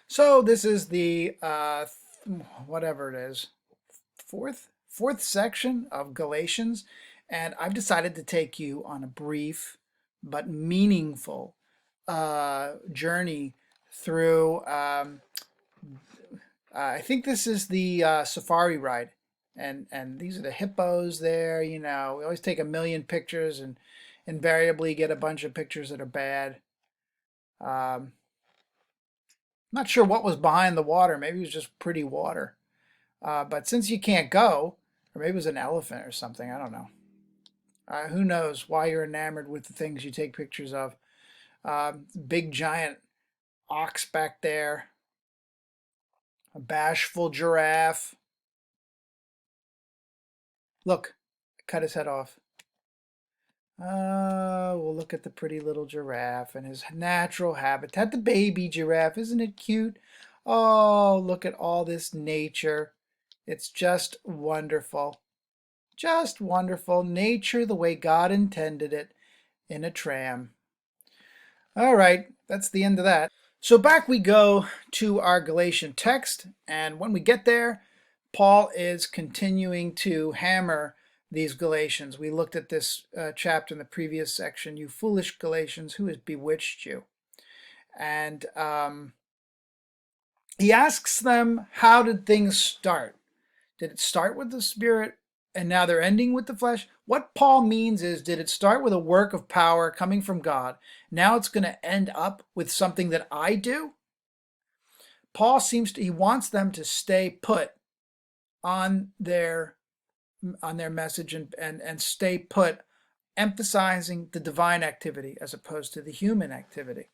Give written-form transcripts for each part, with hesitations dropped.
So this is the whatever it is, fourth section of Galatians, and I've decided to take you on a brief but meaningful journey through. I think this is the safari ride, and these are the hippos there. You know, we always take a million pictures and invariably get a bunch of pictures that are bad. Um, Not sure what was behind the water. Maybe it was just pretty water. But since you can't go, or maybe it was an elephant or something, I don't know. Who knows why you're enamored with the things you take pictures of. Big giant ox back there, a bashful giraffe. Look, cut his head off. We'll look at the pretty little giraffe and his natural habitat. The baby giraffe, isn't it cute? Oh, look at all this nature. It's just wonderful. Just wonderful. Nature the way God intended it in a tram. All right, that's the end of that. So back we go to our Galatian text, and when we get there, Paul is continuing to hammer these Galatians. We looked at this chapter in the previous section. You foolish Galatians, who has bewitched you? And he asks them, how did things start? Did it start with the Spirit and now they're ending with the flesh? What Paul means is, did it start with a work of power coming from God? Now it's going to end up with something that I do? Paul he wants them to stay put on their message and stay put, emphasizing the divine activity as opposed to the human activity.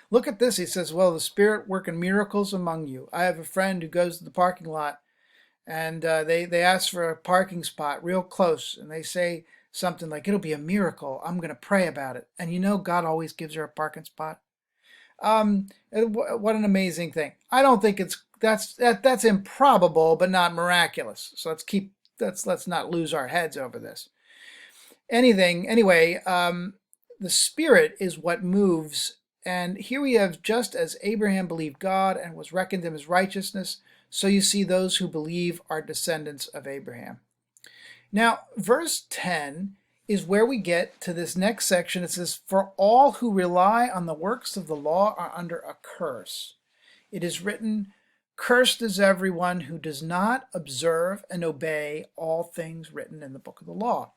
Look at this. He says, well, the Spirit working miracles among you. I have a friend who goes to the parking lot and they ask for a parking spot real close, and they say something like, it'll be a miracle. I'm going to pray about it. And you know, God always gives her a parking spot. What an amazing thing. I don't think that's improbable, but not miraculous. So let's not lose our heads over this. Anyway, the Spirit is what moves. And here we have, just as Abraham believed God and was reckoned him as righteousness, so you see those who believe are descendants of Abraham. Now, verse 10 is where we get to this next section. It says, for all who rely on the works of the law are under a curse. It is written, cursed is everyone who does not observe and obey all things written in the book of the law.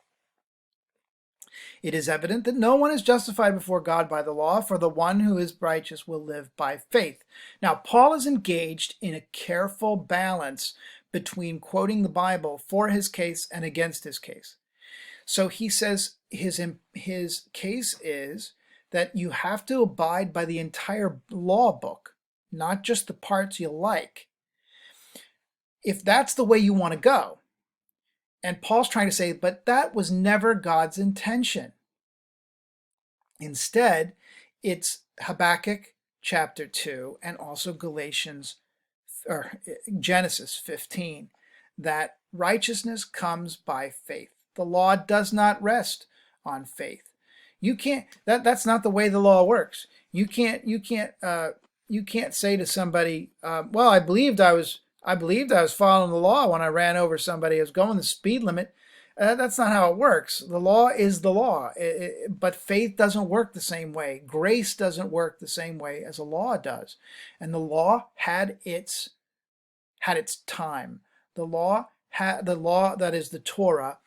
It is evident that no one is justified before God by the law, for the one who is righteous will live by faith. Now, Paul is engaged in a careful balance between quoting the Bible for his case and against his case. So he says his case is that you have to abide by the entire law book, not just the parts you like. If that's the way you want to go. And Paul's trying to say, but that was never God's intention. Instead, it's Habakkuk chapter 2 and also Genesis 15, that righteousness comes by faith. The law does not rest on faith. You can't. That's not the way the law works. You can't say to somebody, "Well, I believed I was following the law when I ran over somebody who was going the speed limit." That's not how it works. The law is the law, but faith doesn't work the same way. Grace doesn't work the same way as a law does, and the law had its time. The law that is the Torah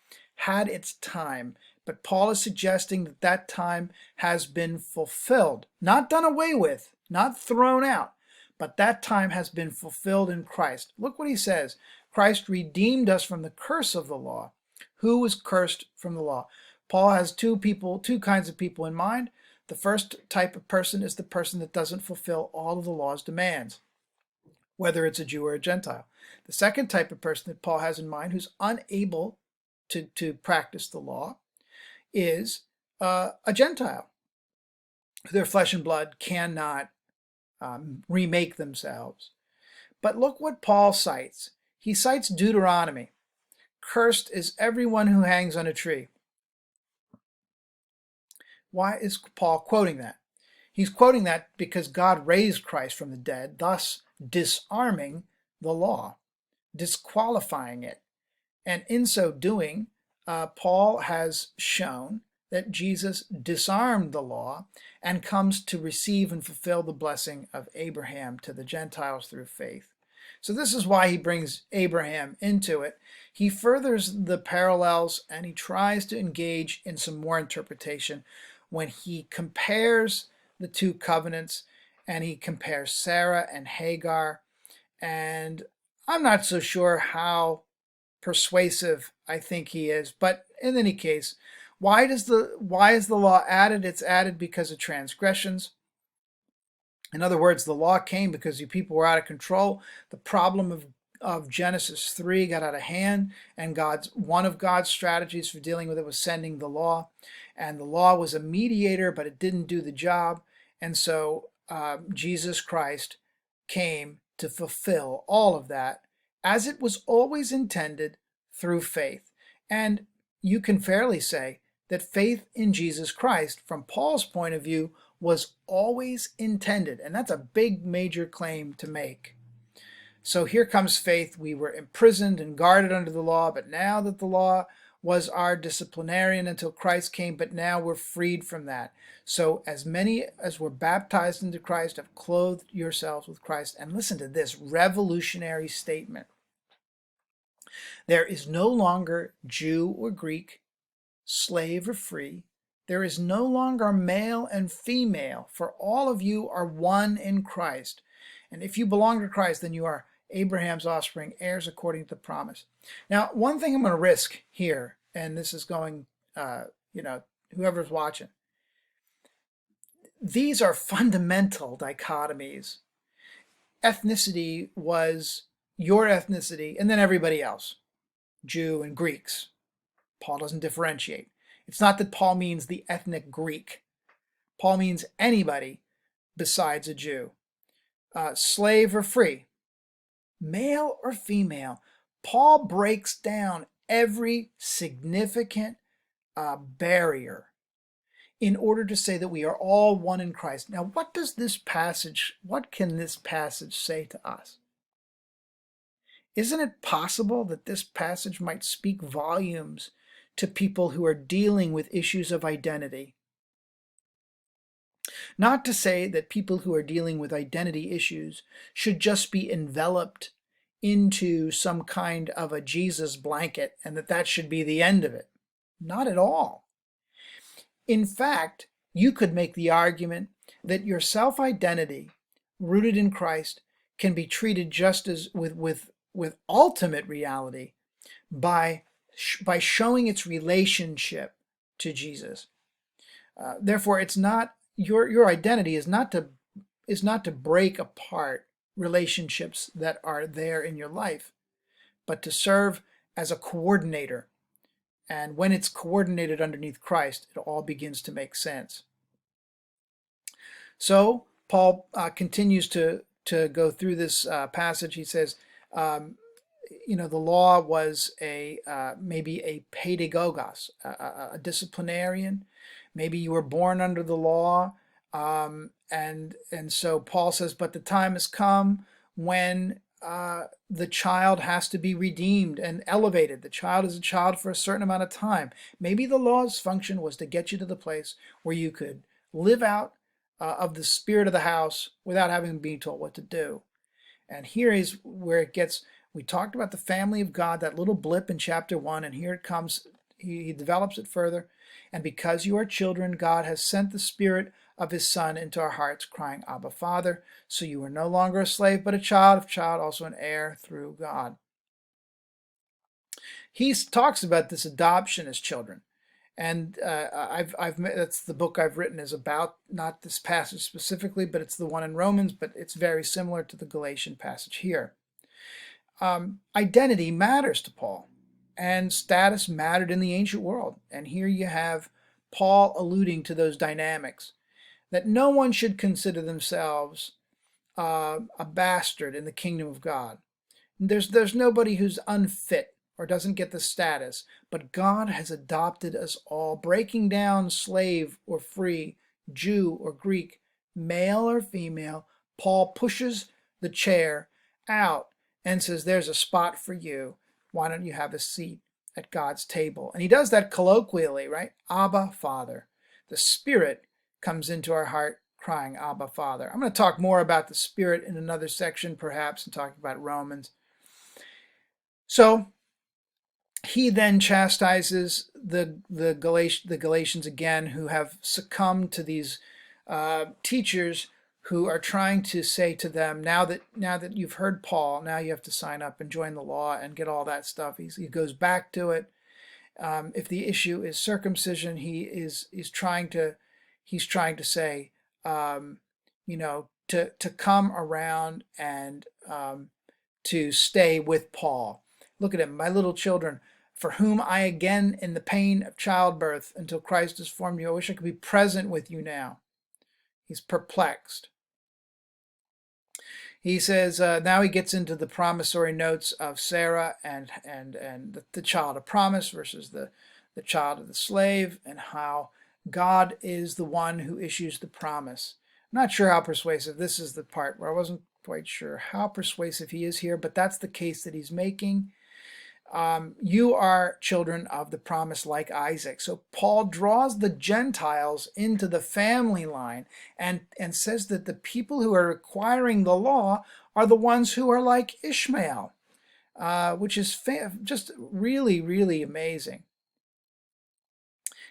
had its time, but Paul is suggesting that time has been fulfilled, not done away with, not thrown out, but that time has been fulfilled in Christ. Look what he says. Christ redeemed us from the curse of the law. Who was cursed from the law? Paul has two kinds of people in mind. The first type of person is the person that doesn't fulfill all of the law's demands, whether it's a Jew or a Gentile. The second type of person that Paul has in mind, who's unable to practice the law, is a Gentile. Their flesh and blood cannot remake themselves. But look what Paul cites. He cites Deuteronomy. Cursed is everyone who hangs on a tree. Why is Paul quoting that? He's quoting that because God raised Christ from the dead, thus disarming the law, disqualifying it. And in so doing, Paul has shown that Jesus disarmed the law and comes to receive and fulfill the blessing of Abraham to the Gentiles through faith. So this is why he brings Abraham into it. He furthers the parallels and he tries to engage in some more interpretation when he compares the two covenants and he compares Sarah and Hagar. And I'm not so sure how persuasive I think he is, but in any case, why is the law added? It's added because of transgressions. In other words, the law came because you people were out of control. The problem of Genesis 3 got out of hand, and one of God's strategies for dealing with it was sending the law. And the law was a mediator, but it didn't do the job. And so Jesus Christ came to fulfill all of that as it was always intended through faith. And you can fairly say that faith in Jesus Christ, from Paul's point of view, was always intended. And that's a big, major claim to make. So here comes faith. We were imprisoned and guarded under the law, but now that the law was our disciplinarian until Christ came, but now we're freed from that. So as many as were baptized into Christ have clothed yourselves with Christ. And listen to this revolutionary statement. There is no longer Jew or Greek, slave or free. There is no longer male and female, for all of you are one in Christ. And if you belong to Christ, then you are Abraham's offspring, heirs according to the promise. Now, one thing I'm going to risk here, and this is going, whoever's watching, these are fundamental dichotomies. Ethnicity was your ethnicity, and then everybody else, Jew and Greeks. Paul doesn't differentiate. It's not that Paul means the ethnic Greek. Paul means anybody besides a Jew. Slave or free, male or female. Paul breaks down every significant barrier in order to say that we are all one in Christ. Now, what can this passage say to us? Isn't it possible that this passage might speak volumes to people who are dealing with issues of identity? Not to say that people who are dealing with identity issues should just be enveloped into some kind of a Jesus blanket and that should be the end of it. Not at all. In fact, you could make the argument that your self-identity rooted in Christ can be treated just as with ultimate reality by showing its relationship to Jesus. Therefore, it's not your identity is not to break apart relationships that are there in your life, but to serve as a coordinator. And when it's coordinated underneath Christ, it all begins to make sense. So Paul continues to go through this passage. He says, the law was maybe a pedagogos, a disciplinarian. Maybe you were born under the law, and so Paul says, but the time has come when the child has to be redeemed and elevated. The child is a child for a certain amount of time. Maybe the law's function was to get you to the place where you could live out of the spirit of the house without having to be told what to do. And here is where it gets, we talked about the family of God, that little blip in chapter 1, and here it comes, he develops it further. And because you are children, God has sent the Spirit of His Son into our hearts, crying, Abba, Father. So you are no longer a slave, but a child, also an heir through God. He talks about this adoption as children. And that's the book I've written is about, not this passage specifically, but it's the one in Romans, but it's very similar to the Galatian passage here. Identity matters to Paul, and status mattered in the ancient world. And here you have Paul alluding to those dynamics, that no one should consider themselves a bastard in the kingdom of God. There's nobody who's unfit or doesn't get the status, but God has adopted us all, breaking down slave or free, Jew or Greek, male or female, Paul pushes the chair out and says, there's a spot for you. Why don't you have a seat at God's table? And he does that colloquially, right? Abba, Father. The Spirit comes into our heart crying, Abba, Father. I'm going to talk more about the Spirit in another section, perhaps, and talking about Romans. So he then chastises the Galatians again, who have succumbed to these teachers who are trying to say to them, now that you've heard Paul, now you have to sign up and join the law and get all that stuff. He goes back to it. If the issue is circumcision, he's trying to say, to come around and to stay with Paul. Look at him, my little children, for whom I again in the pain of childbirth until Christ has formed you. I wish I could be present with you now. He's perplexed. He says, now he gets into the promissory notes of Sarah and the child of promise versus the child of the slave, and how God is the one who issues the promise. I'm not sure how persuasive. This is the part where I wasn't quite sure how persuasive he is here, but that's the case that he's making. You are children of the promise like Isaac. So Paul draws the Gentiles into the family line and says that the people who are requiring the law are the ones who are like Ishmael, which is just really, really amazing.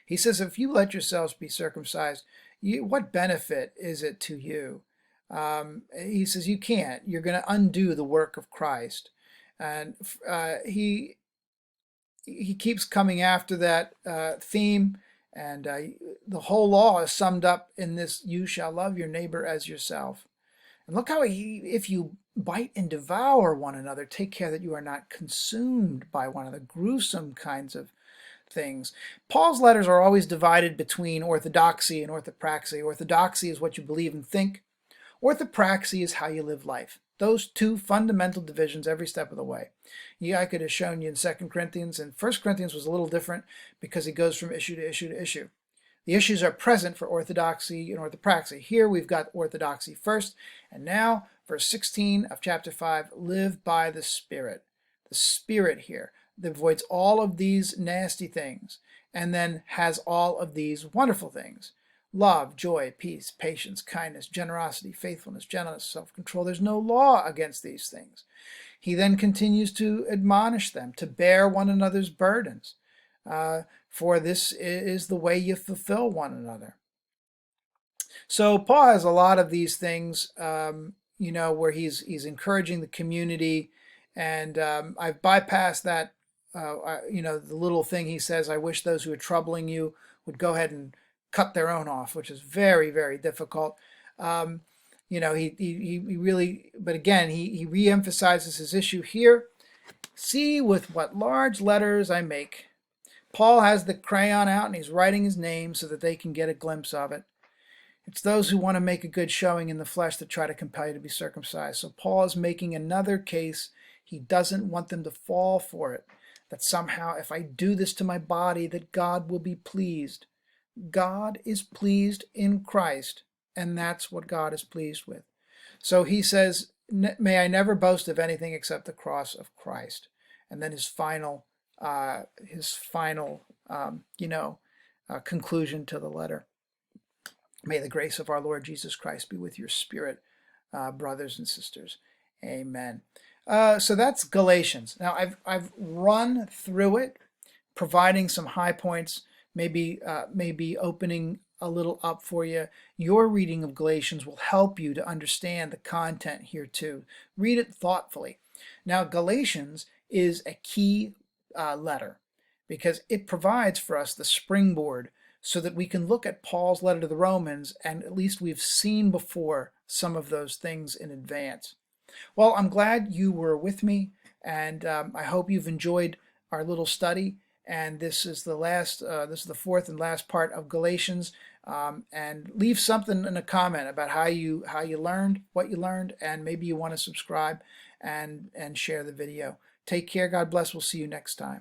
He says, if you let yourselves be circumcised, what benefit is it to you? He says, you can't. You're going to undo the work of Christ. And he keeps coming after that theme, and the whole law is summed up in this: you shall love your neighbor as yourself. And look how if you bite and devour one another, take care that you are not consumed by one of the gruesome kinds of things. Paul's letters are always divided between orthodoxy and orthopraxy. Orthodoxy is what you believe and think. Orthopraxy is how you live life. Those two fundamental divisions every step of the way. I could have shown you in 2 Corinthians, and 1 Corinthians was a little different because it goes from issue to issue to issue. The issues are present for orthodoxy and orthopraxy. Here we've got orthodoxy first, and now verse 16 of chapter 5, live by the Spirit. The Spirit here that avoids all of these nasty things and then has all of these wonderful things. Love, joy, peace, patience, kindness, generosity, faithfulness, gentleness, self-control. There's no law against these things. He then continues to admonish them to bear one another's burdens, for this is the way you fulfill one another. So Paul has a lot of these things, where he's encouraging the community, and I've bypassed that, the little thing he says, I wish those who are troubling you would go ahead and cut their own off, which is very, very difficult. He really, but again, he re-emphasizes his issue here. See with what large letters I make. Paul has the crayon out and he's writing his name so that they can get a glimpse of it. It's those who want to make a good showing in the flesh that try to compel you to be circumcised. So Paul is making another case. He doesn't want them to fall for it, that somehow if I do this to my body, that God will be pleased. God is pleased in Christ, and that's what God is pleased with. So he says, may I never boast of anything except the cross of Christ. And then his final conclusion to the letter. May the grace of our Lord Jesus Christ be with your spirit, brothers and sisters. Amen. So that's Galatians. Now I've run through it, providing some high points, maybe opening a little up for you. Your reading of Galatians will help you to understand the content here too. Read it thoughtfully. Now Galatians is a key letter because it provides for us the springboard so that we can look at Paul's letter to the Romans, and at least we've seen before some of those things in advance. Well, I'm glad you were with me, and I hope you've enjoyed our little study. And this is the fourth and last part of Galatians. And leave something in a comment about how you learned, what you learned, and maybe you want to subscribe and share the video. Take care. God bless. We'll see you next time.